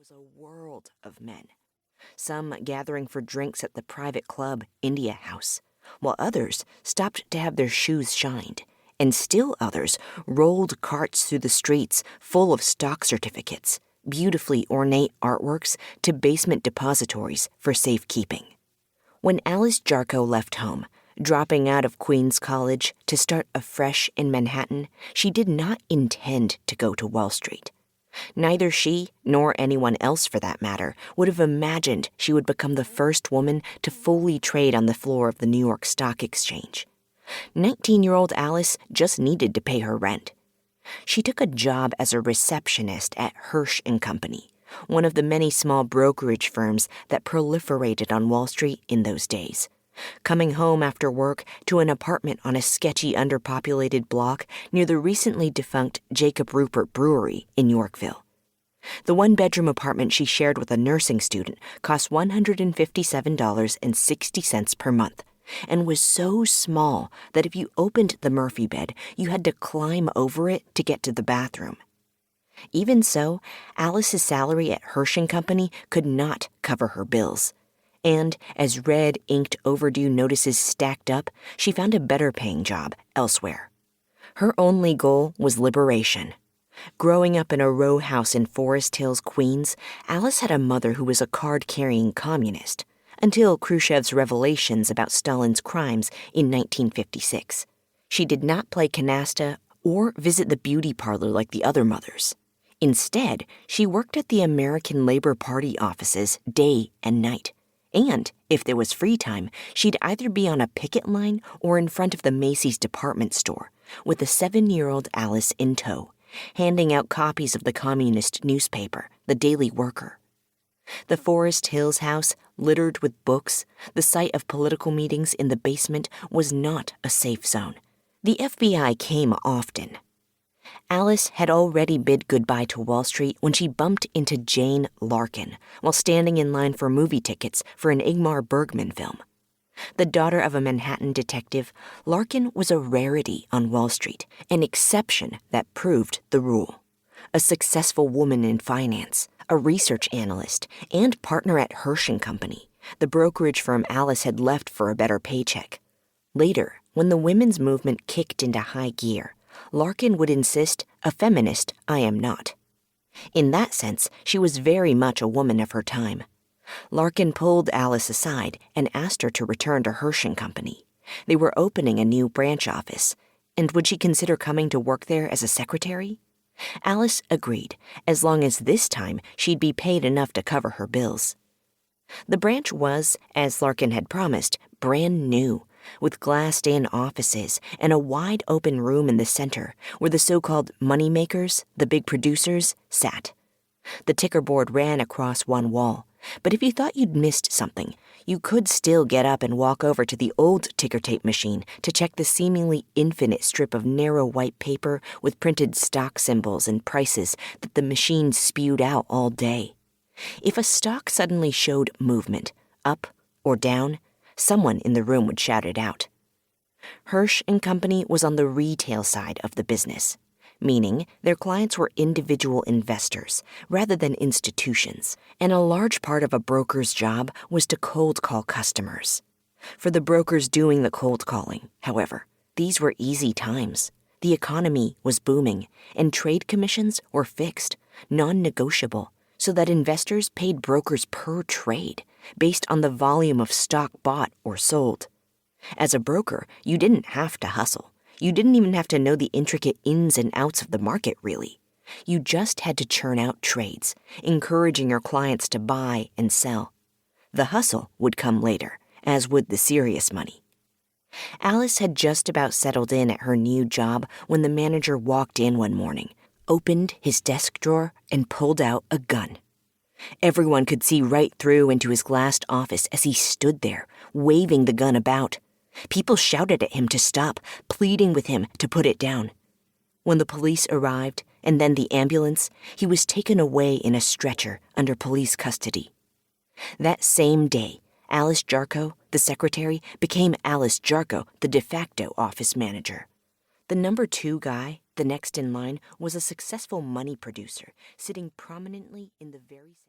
was a world of men, some gathering for drinks at the private club India House, while others stopped to have their shoes shined, and still others rolled carts through the streets full of stock certificates, beautifully ornate artworks to basement depositories for safekeeping. When Alice Jarko left home, dropping out of Queens College to start afresh in Manhattan, she did not intend to go to Wall Street. Neither she, nor anyone else for that matter, would have imagined she would become the first woman to fully trade on the floor of the New York Stock Exchange. 19-year-old Alice just needed to pay her rent. She took a job as a receptionist at Hirsch & Company, one of the many small brokerage firms that proliferated on Wall Street in those days. Coming home after work to an apartment on a sketchy underpopulated block near the recently defunct Jacob Rupert Brewery in Yorkville. The one-bedroom apartment she shared with a nursing student cost $157.60 per month, and was so small that if you opened the Murphy bed, you had to climb over it to get to the bathroom. Even so, Alice's salary at Hirsch & Company could not cover her bills. And as red inked overdue notices stacked up, she found a better-paying job elsewhere. Her only goal was liberation. Growing up in a row house in Forest Hills, Queens, Alice had a mother who was a card-carrying communist, until Khrushchev's revelations about Stalin's crimes in 1956. She did not play canasta or visit the beauty parlor like the other mothers. Instead, she worked at the American Labor Party offices day and night. And, if there was free time, she'd either be on a picket line or in front of the Macy's department store, with a 7-year-old Alice in tow, handing out copies of the communist newspaper, The Daily Worker. The Forest Hills house, littered with books, the site of political meetings in the basement, was not a safe zone. The FBI came often. Alice had already bid goodbye to Wall Street when she bumped into Jane Larkin while standing in line for movie tickets for an Ingmar Bergman film. The daughter of a Manhattan detective, Larkin was a rarity on Wall Street, an exception that proved the rule. A successful woman in finance, a research analyst, and partner at Hirsch & Company, the brokerage firm Alice had left for a better paycheck. Later, when the women's movement kicked into high gear, Larkin would insist, "A feminist I am not." In that sense, she was very much a woman of her time. Larkin pulled Alice aside and asked her to return to Hirsch & Company. They were opening a new branch office, and would she consider coming to work there as a secretary? Alice agreed, as long as this time she'd be paid enough to cover her bills. The branch was, as Larkin had promised, brand new, with glassed-in offices and a wide-open room in the center where the so-called money-makers, the big producers, sat. The ticker board ran across one wall, but if you thought you'd missed something, you could still get up and walk over to the old ticker tape machine to check the seemingly infinite strip of narrow white paper with printed stock symbols and prices that the machine spewed out all day. If a stock suddenly showed movement, up or down, someone in the room would shout it out. Hirsch & Company was on the retail side of the business, meaning their clients were individual investors rather than institutions, and a large part of a broker's job was to cold call customers. For the brokers doing the cold calling, however, these were easy times. The economy was booming, and trade commissions were fixed, non-negotiable, so that investors paid brokers per trade, based on the volume of stock bought or sold. As a broker, you didn't have to hustle. You didn't even have to know the intricate ins and outs of the market, really. You just had to churn out trades, encouraging your clients to buy and sell. The hustle would come later, as would the serious money. Alice had just about settled in at her new job when the manager walked in one morning, opened his desk drawer, and pulled out a gun. Everyone could see right through into his glassed office as he stood there, waving the gun about. People shouted at him to stop, pleading with him to put it down. When the police arrived, and then the ambulance, he was taken away in a stretcher under police custody. That same day, Alice Jarko, the secretary, became Alice Jarko, the de facto office manager. The number 2 guy, the next in line, was a successful money producer, sitting prominently in the very